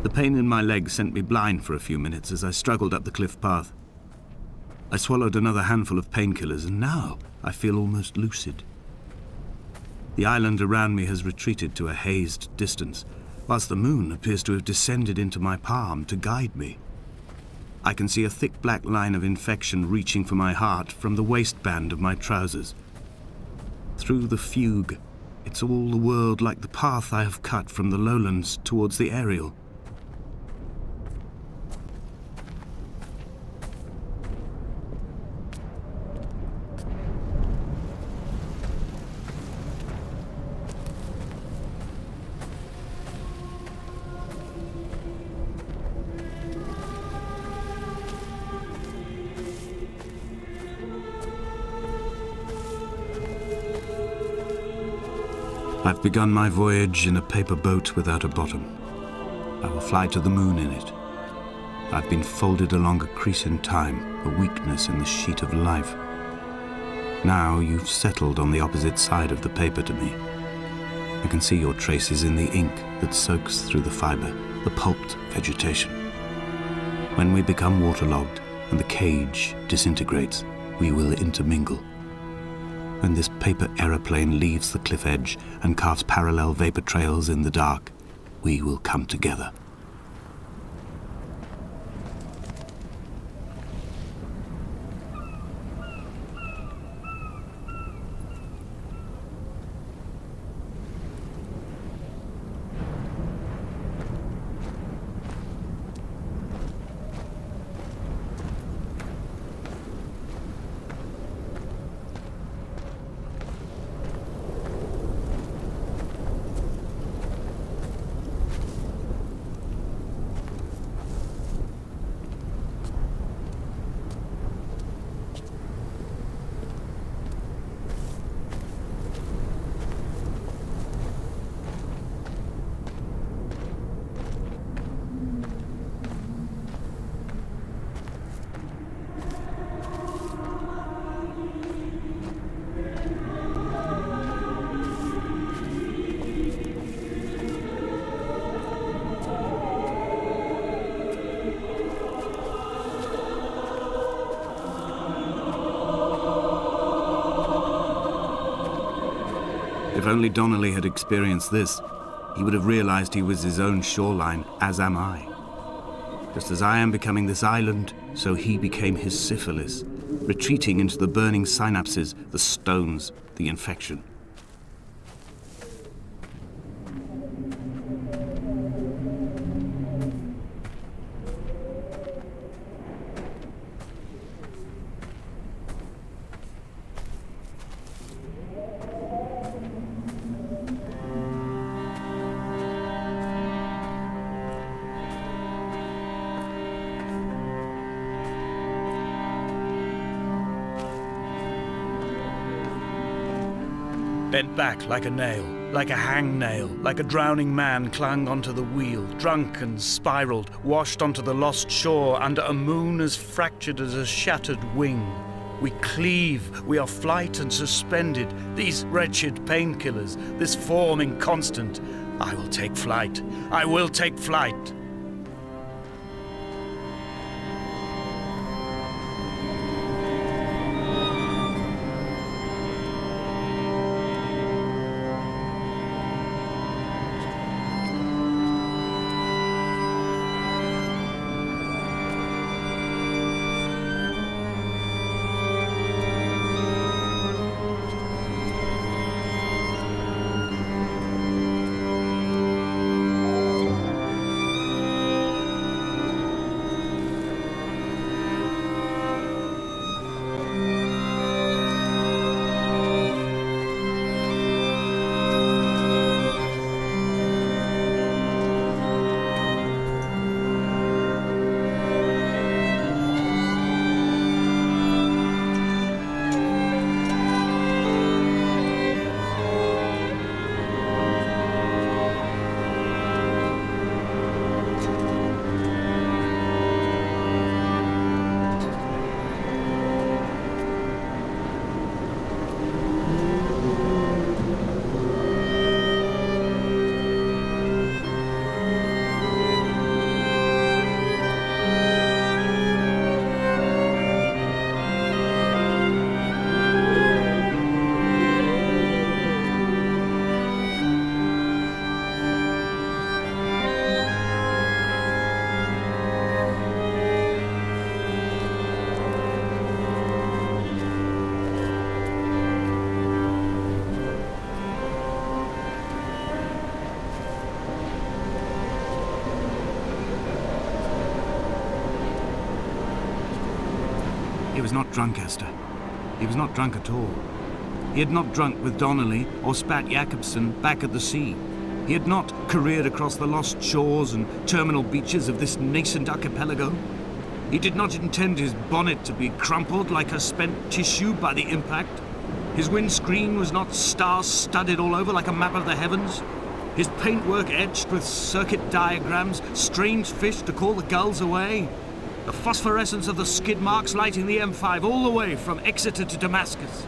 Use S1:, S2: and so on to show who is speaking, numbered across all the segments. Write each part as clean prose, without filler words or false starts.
S1: The pain in my leg sent me blind for a few minutes as I struggled up the cliff path. I swallowed another handful of painkillers, and now I feel almost lucid. The island around me has retreated to a hazed distance, whilst the moon appears to have descended into my palm to guide me. I can see a thick black line of infection reaching for my heart from the waistband of my trousers. Through the fugue, it's all the world like the path I have cut from the lowlands towards the aerial. I've begun my voyage in a paper boat without a bottom. I will fly to the moon in it. I've been folded along a crease in time, a weakness in the sheet of life. Now you've settled on the opposite side of the paper to me. I can see your traces in the ink that soaks through the fiber, the pulped vegetation. When we become waterlogged and the cage disintegrates, we will intermingle. When this paper aeroplane leaves the cliff edge and casts parallel vapor trails in the dark, we will come together. If only Donnelly had experienced this, he would have realized he was his own shoreline, as am I. Just as I am becoming this island, so he became his syphilis, retreating into the burning synapses, the stones, the infection.
S2: Bent back like a nail, like a hangnail, like a drowning man clung onto the wheel, drunk and spiraled, washed onto the lost shore under a moon as fractured as a shattered wing. We cleave, we are flight and suspended, these wretched painkillers, this form inconstant. I will take flight, I will take flight.
S1: He was not drunk, Esther. He was not drunk at all. He had not drunk with Donnelly or spat Jakobsen back at the sea. He had not careered across the lost shores and terminal beaches of this nascent archipelago. He did not intend his bonnet to be crumpled like a spent tissue by the impact. His windscreen was not star-studded all over like a map of the heavens. His paintwork etched with circuit diagrams, strange fish to call the gulls away. The phosphorescence of the skid marks lighting the M5 all the way from Exeter to Damascus.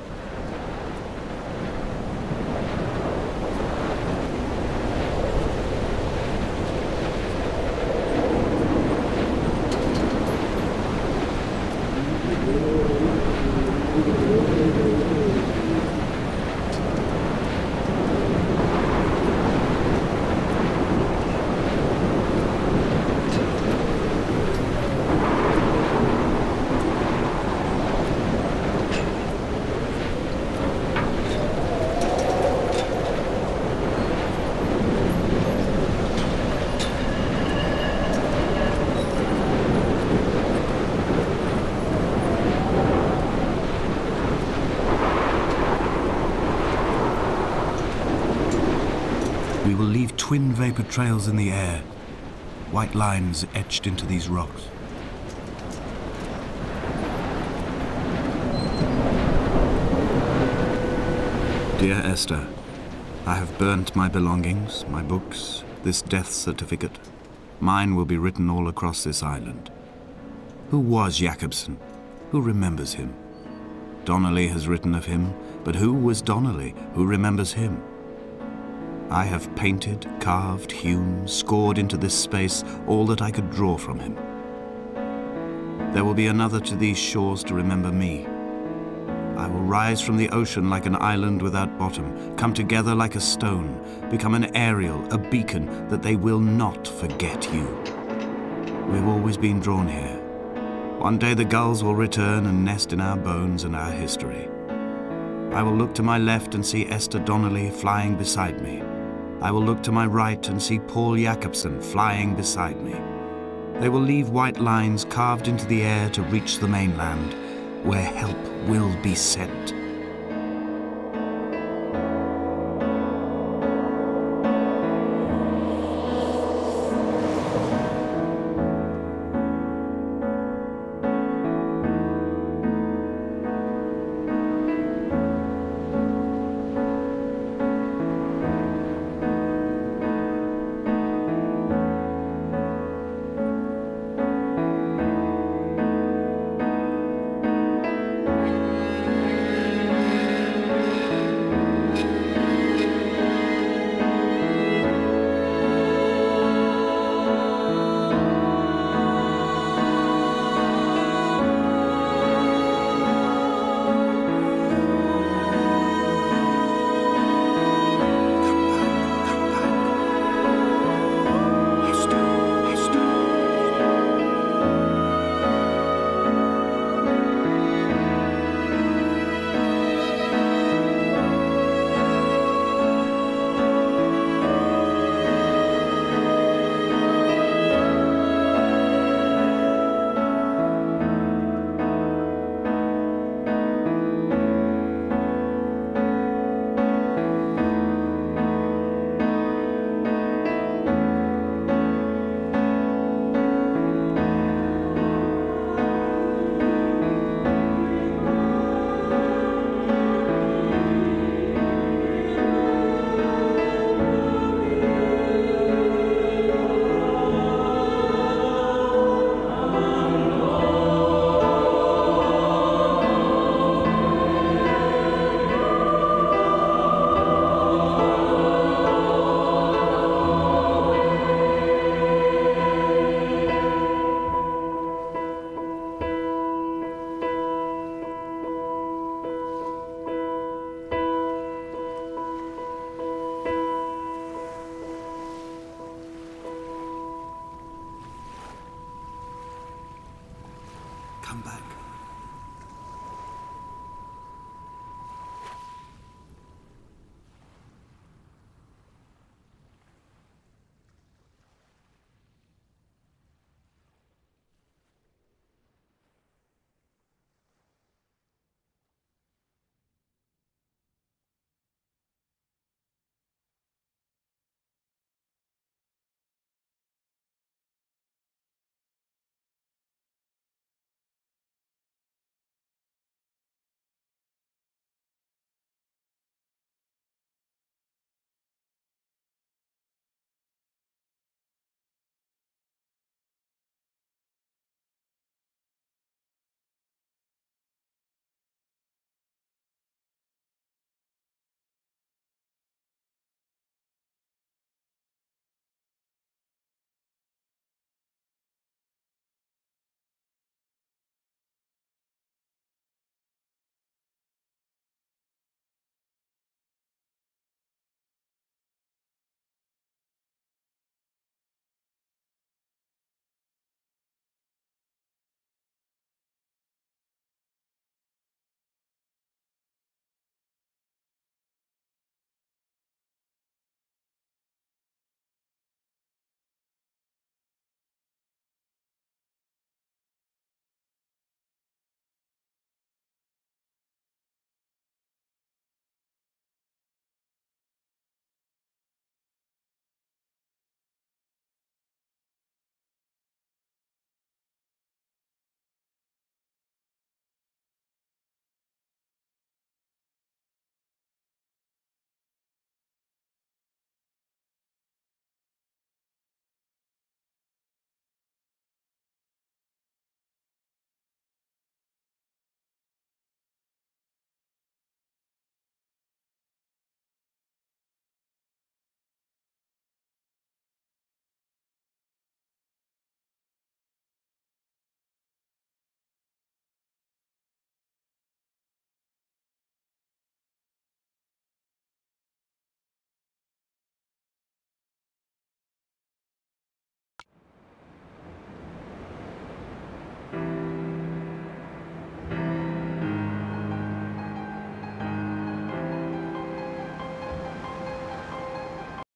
S1: We will leave twin vapor trails in the air, white lines etched into these rocks. Dear Esther, I have burnt my belongings, my books, this death certificate. Mine will be written all across this island. Who was Jakobsen? Who remembers him? Donnelly has written of him, but who was Donnelly? Who remembers him? I have painted, carved, hewn, scored into this space all that I could draw from him. There will be another to these shores to remember me. I will rise from the ocean like an island without bottom, come together like a stone, become an aerial, a beacon that they will not forget you. We've always been drawn here. One day the gulls will return and nest in our bones and our history. I will look to my left and see Esther Donnelly flying beside me. I will look to my right and see Paul Jakobsen flying beside me. They will leave white lines carved into the air to reach the mainland, where help will be sent. Come back.